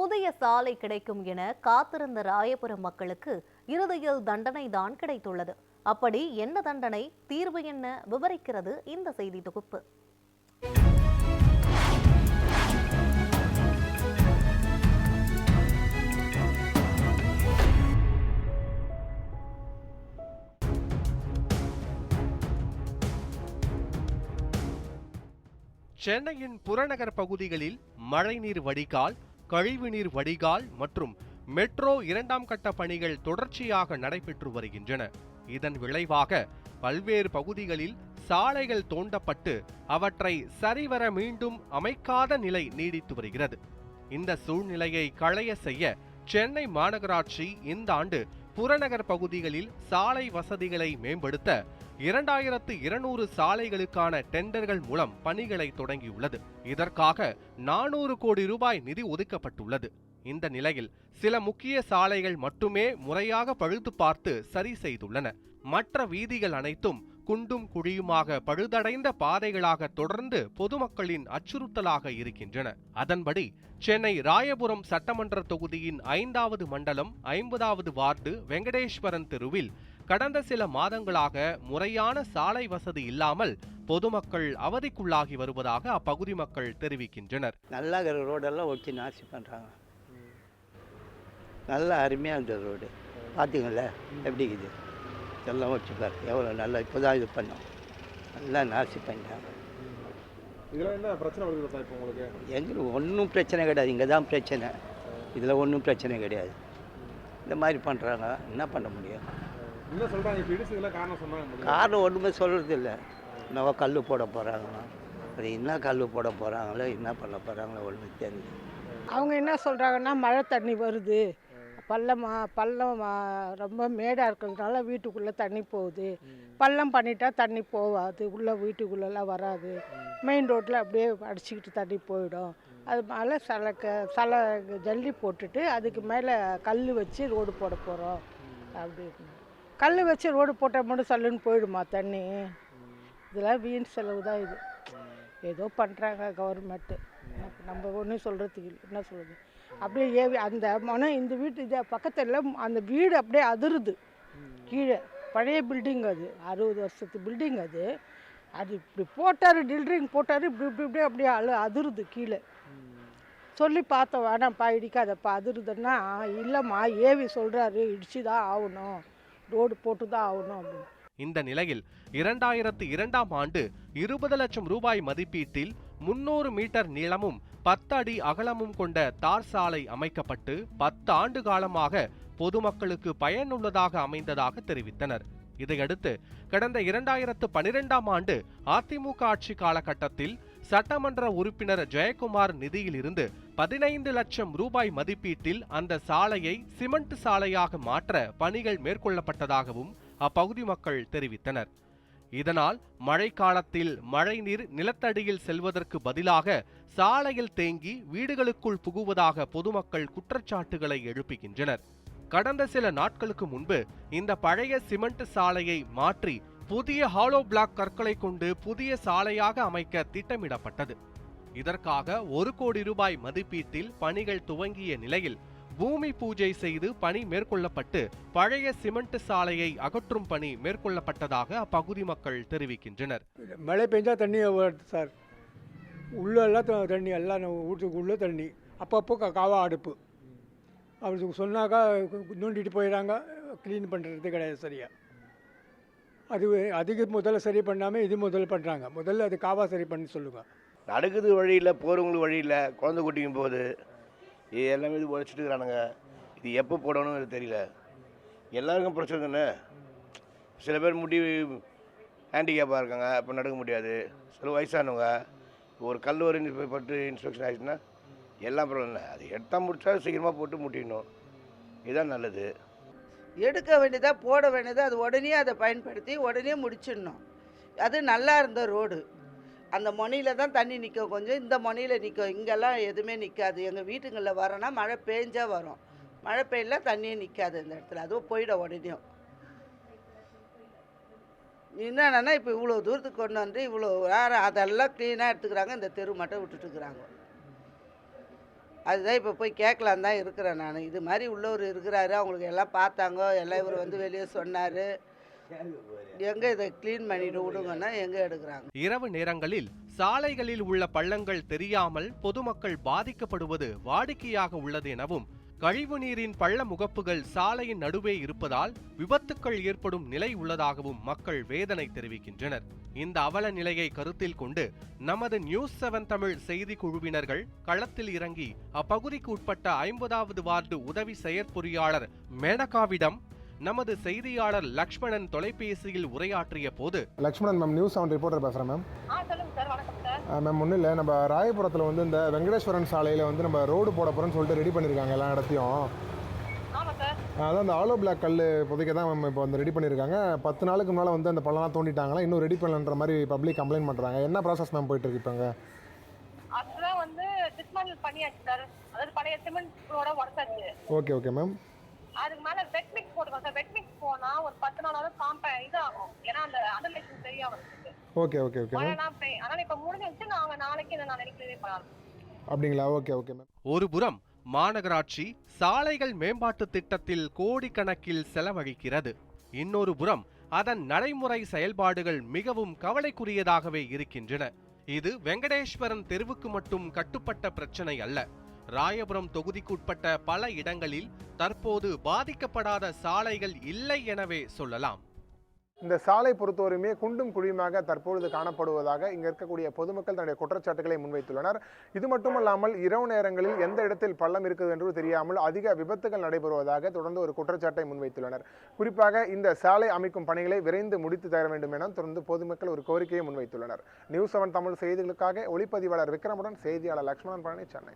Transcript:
புதிய சாலை கிடைக்கும் என காத்திருந்த ராயபுரம் மக்களுக்கு இறுதியில் தண்டனை தான் கிடைத்துள்ளது. அப்படி என்ன தண்டனை, தீர்வு என்ன, விவரிக்கிறது இந்த செய்தி தொகுப்பு. சென்னையின் புறநகர் பகுதிகளில் மழைநீர் வடிகால், கழிவுநீர் வடிகால் மற்றும் மெட்ரோ 2ஆம் கட்ட பணிகள் தொடர்ச்சியாக நடைபெற்று வருகின்றன. இதன் விளைவாக பல்வேறு பகுதிகளில் சாலைகள் தோண்டப்பட்டு அவற்றை சரிவர மீண்டும் அமைக்காத நிலை நீடித்து வருகிறது. இந்த சூழ்நிலையை களைய செய்ய சென்னை மாநகராட்சி இந்த ஆண்டு புறநகர் பகுதிகளில் சாலை வசதிகளை மேம்படுத்த 2200 சாலைகளுக்கான டெண்டர்கள் மூலம் பணிகளை தொடங்கியுள்ளது. இதற்காக 400 கோடி ரூபாய் நிதி ஒதுக்கப்பட்டுள்ளது. இந்த நிலையில் சில முக்கிய சாலைகள் மட்டுமே முறையாக பழுது பார்த்து சரி செய்துள்ளன. மற்ற வீதிகள் அனைத்தும் குண்டும் குழியுமாக பழுதடைந்த பாதைகளாக தொடர்ந்து பொதுமக்களின் அச்சுறுத்தலாக இருக்கின்றன. அதன்படி சென்னை ராயபுரம் சட்டமன்ற தொகுதியின் 5வது மண்டலம் 50வது வார்டு வெங்கடேஸ்வரன் தெருவில் கடந்த சில மாதங்களாக முறையான சாலை வசதி இல்லாமல் பொதுமக்கள் அவதிக்குள்ளாகி வருவதாக அப்பகுதி மக்கள் தெரிவிக்கின்றனர். நல்லா ரோடெல்லாம் ஒட்டி நாசி பண்ணுறாங்க. நல்லா அருமையாக இருந்த ரோடு பார்த்தீங்கள எப்படி இருக்குது, எல்லாம் வச்சுப்பார் எவ்வளோ நல்லா இப்போ தான் இது பண்ணோம், நல்லா நாசி பண்ணிட்டாங்க. இதெல்லாம் என்ன பிரச்சனை வருது இப்போ உங்களுக்கு? எங்களுக்கு ஒன்றும் பிரச்சனை கிடையாது, இங்கே தான் பிரச்சனை, இதில் ஒன்றும் பிரச்சனை கிடையாது. இந்த மாதிரி பண்ணுறாங்க, என்ன பண்ண முடியும்? என்ன சொல்கிறாங்க இப்போ இடிச்சதுல காரணம் சொன்னாங்க? காரணம் ஒன்றுமே சொல்கிறது இல்லை. என்னவோ கல் போட போகிறாங்களா, அது என்ன கல் போட போகிறாங்களோ என்ன பண்ண போகிறாங்களோ ஒன்றும் தெரியல. அவங்க என்ன சொல்கிறாங்கன்னா மழை தண்ணி வருது, பள்ளம் ரொம்ப மேடாக இருக்கிறதுனால வீட்டுக்குள்ளே தண்ணி போகுது, பள்ளம் பண்ணிட்டா தண்ணி போகாது, உள்ளே வீட்டுக்குள்ளெல்லாம் வராது, மெயின் ரோட்டில் அப்படியே அடிச்சுக்கிட்டு தண்ணி போயிடும். அது மேலே சலை ஜல்லி போட்டுட்டு அதுக்கு மேலே கல் வச்சு ரோடு போட போகிறோம் அப்படின்னு. கல் வச்சு ரோடு போட்டால் மட்டும் சல்லுன்னு போயிடுமா தண்ணி? இதெல்லாம் வீண் செலவு தான். இது ஏதோ பண்ணுறாங்க கவர்மெண்ட்டு, நம்ம ஒன்றும் சொல்கிறதுக்கு இல்லை. என்ன சொல்கிறது, அப்படியே ஏவி அந்த மனம் இந்த வீட்டு இதை பக்கத்தில் அந்த வீடு அப்படியே அதிருது. கீழே பழைய பில்டிங், அது 60 வருஷத்து பில்டிங். அது இப்படி போட்டார், டில்ட்ரிங் போட்டார், இப்படி இப்படி இப்படி அப்படியே அதிருது கீழே. சொல்லி பார்த்தோம், வேணாம்ப்பா இடிக்காதப்பா, அதிருதுன்னா இல்லைம்மா ஏவி சொல்கிறாரு இடிச்சு தான் ஆகணும், ரோடு போட்டு தான் ஆகணும் அப்படின்னு. இந்த நிலையில் 2002ஆம் ஆண்டு 20 லட்சம் ரூபாய் மதிப்பீட்டில் 300 மீட்டர் நீளமும் 10 அடி அகலமும் கொண்ட தார் சாலை அமைக்கப்பட்டு 10 ஆண்டு காலமாக பொதுமக்களுக்கு பயனுள்ளதாக அமைந்ததாக தெரிவித்தனர். இதையடுத்து கடந்த 2012ஆம் ஆண்டு அதிமுக ஆட்சி காலகட்டத்தில் சட்டமன்ற உறுப்பினர் ஜெயக்குமார் நிதியிலிருந்து 15 லட்சம் ரூபாய் மதிப்பீட்டில் அந்த சாலையை சிமெண்ட் சாலையாக மாற்ற பணிகள் மேற்கொள்ளப்பட்டதாகவும் அப்பகுதி மக்கள் தெரிவித்தனர். இதனால் மழைக்காலத்தில் மழைநீர் நிலத்தடியில் செல்வதற்கு பதிலாக சாலையில் தேங்கி வீடுகளுக்குள் புகுவதாக பொதுமக்கள் குற்றச்சாட்டுகளை எழுப்புகின்றனர். கடந்த சில நாட்களுக்கு முன்பு இந்த பழைய சிமெண்ட் சாலையை மாற்றி புதிய ஹாலோ பிளாக் கற்களை கொண்டு புதிய சாலையாக அமைக்க திட்டமிடப்பட்டது. இதற்காக 1 கோடி ரூபாய் மதிப்பீட்டில் பணிகள் துவங்கிய நிலையில் பூமி பூஜை செய்து பணி மேற்கொள்ளப்பட்டு பழைய சிமெண்ட் சாலையை அகற்றும் பணி மேற்கொள்ளப்பட்டதாக அப்பகுதி மக்கள் தெரிவிக்கின்றனர். மழை பெஞ்சா தண்ணி சார், உள்ளெல்லாம் தண்ணி, எல்லாம் வீட்டுக்குள்ளே தண்ணி, அப்பப்போ காவா அடுப்பு. அவருக்கு சொன்னாக்கா நோண்டிட்டு போயிடறாங்க, க்ளீன் பண்ணுறது கிடையாது சரியா. அதுக்கு முதல்ல சரி பண்ணாமல் இது முதல்ல பண்ணுறாங்க. முதல்ல அது காவா சரி பண்ணி சொல்லுங்கள். நடக்குது வழியில், போகிறவங்களுக்கு வழியில், குழந்தை குட்டிக்கும் போகுது, இது எல்லாமே இது உழைச்சிட்டு இருக்கிறானுங்க. இது எப்போ போடணும்னு தெரியல. எல்லாருக்கும் பிரச்சனை தானே. சில பேர் முடி ஹேண்டிகேப்பாக இருக்காங்க, இப்போ நடக்க முடியாது. சில வயசானவங்க ஒரு கல் ஒரு பட்டு இன்ஸ்பெக்ஷன் ஆகிடுச்சுன்னா எல்லாம் ப்ராப்ளம் இல்லை. அது எடுத்தால் முடிச்சா சீக்கிரமாக போட்டு முட்டிடணும், இதுதான் நல்லது. எடுக்க வேண்டியதா போட வேண்டியதா, அது உடனே அதை பயன்படுத்தி உடனே முடிச்சிடணும். அது நல்லா இருந்த ரோடு, அந்த மொனியில் தான் தண்ணி நிற்கும், கொஞ்சம் இந்த மொனியில் நிற்கும், இங்கெல்லாம் எதுவுமே நிற்காது. எங்கள் வீட்டுங்களில் வரனா மழை பெஞ்சா வரும், மழை பெய்யல தண்ணியே நிற்காது இந்த இடத்துல, அதுவும் போயிடும் உடனே. என்னன்னா இப்போ இவ்வளோ தூரத்துக்கு கொண்டு வந்து இவ்வளோ வேறு அதெல்லாம் க்ளீனாக எடுத்துக்கிறாங்க, இந்த தெரு மட்டும் விட்டுட்டுருக்குறாங்க. அதுதான் இப்போ போய் கேட்கலான் தான் இருக்கிறேன் நான். இது மாதிரி உள்ளவர் இருக்கிறாரு, அவங்களுக்கு எல்லாம் பார்த்தாங்க, எல்லாம் இவர் வந்து வெளியே சொன்னார், எங்கே இதை க்ளீன் பண்ணிட்டு விடுங்கன்னா எங்கே எடுக்கிறாங்க. இரவு நேரங்களில் சாலைகளில் உள்ள பள்ளங்கள் தெரியாமல் பொதுமக்கள் பாதிக்கப்படுவது வாடிக்கையாக உள்ளது எனவும், கழிவு நீரின் பள்ள முகப்புகள் சாலையின் நடுவே இருப்பதால் விபத்துக்கள் ஏற்படும் நிலை உள்ளதாகவும் மக்கள் வேதனை தெரிவிக்கின்றனர். இந்த அவல நிலையை கருத்தில் கொண்டு நமது நியூஸ் 7 தமிழ் செய்தி குழுவினர்கள் களத்தில் இறங்கி அப்பகுதிக்கு உட்பட்ட 50வது வார்டு உதவி செயற்பொறியாளர் மேனகாவிடம் நமது செய்தியாளர் லக்ஷ்மணன் தொலைபேசியில் உரையாற்றிய போது, லக்ஷ்மணன் மேம், நியூஸ் 7 ரிப்போர்ட்டர் பேசுகிறேன் மேம். சொல்லுங்க சார். வணக்கம் சார். மேம், ஒன்றும் இல்லை, நம்ம ராயபுரத்தில் வந்து இந்த வெங்கடேஸ்வரன் சாலையில் வந்து நம்ம ரோடு போட போகிறோன்னு சொல்லிட்டு ரெடி பண்ணியிருக்காங்க எல்லா இடத்தையும். ஆமாம் சார். அதான் அந்த ஆலோ பிளாக் கல் புதைக்க தான் மேம் இப்போ வந்து ரெடி பண்ணியிருக்காங்க. 10 நாளுக்கு முன்னால் வந்து அந்த பள்ளம்லாம் தோண்டிட்டாங்களா, இன்னும் ரெடி பண்ணலன்ற மாதிரி பப்ளிக் கம்ப்ளைண்ட் பண்ணுறாங்க. என்ன ப்ராசஸ் மேம் போயிட்டு இருக்கு இப்போங்க? அதுதான் வந்து டிஸ்மேண்டில் பண்ணியாச்சு சார். அதாவது பழைய சிமெண்ட் ரோட உடச்சாச்சு. Okay okay ma'am. அதுக்கு மேலே வெட் மிக்ஸ் போட்டுக்கோங்க சார். வெட் மிக்ஸ் போனால் ஒரு 10 நாளாவது இதாகும். ஏன்னா அந்த அண்டர்லேஷன் சரியாக வந்துருக்கு. Okay okay okay ma'am. அதனால் இப்போ முடிஞ்சிச்சு. நாங்கள் நாளைக்கு இந்த நாளைக்கு கிளியர் பண்ணலாம். அப்படிங்களா? Okay okay ma'am. ஒருபுறம் மாநகராட்சி சாலைகள் மேம்பாட்டு திட்டத்தில் கோடிக்கணக்கில் செலவழிக்கிறது, இன்னொரு புறம் அதன் நடைமுறை செயல்பாடுகள் மிகவும் கவலைக்குரியதாகவே இருக்கின்றன. இது வெங்கடேஸ்வரன் தெருவுக்கு மட்டும் கட்டுப்பட்ட பிரச்சனை அல்ல. ராயபுரம் தொகுதிக்குட்பட்ட பல இடங்களில் தற்போது பாதிக்கப்படாத சாலைகள் இல்லை எனவே சொல்லலாம். இந்த சாலை பொறுத்தவரையுமே குண்டும் குழியுமாக தற்பொழுது காணப்படுவதாக இங்கே இருக்கக்கூடிய பொதுமக்கள் தன்னுடைய குற்றச்சாட்டுகளை முன்வைத்துள்ளனர். இது மட்டுமல்லாமல் இரவு நேரங்களில் எந்த இடத்தில் பள்ளம் இருக்குது என்று தெரியாமல் அதிக விபத்துகள் நடைபெறுவதாக தொடர்ந்து ஒரு குற்றச்சாட்டை முன்வைத்துள்ளனர். குறிப்பாக இந்த சாலை அமைக்கும் பணிகளை விரைந்து முடித்து தர வேண்டும் என தொடர்ந்து பொதுமக்கள் ஒரு கோரிக்கையை முன்வைத்துள்ளனர். நியூஸ் 7 தமிழ் செய்திகளுக்காக ஒளிப்பதிவாளர் விக்ரமுடன் செய்தியாளர் லக்ஷ்மணன் பழனி, சென்னை.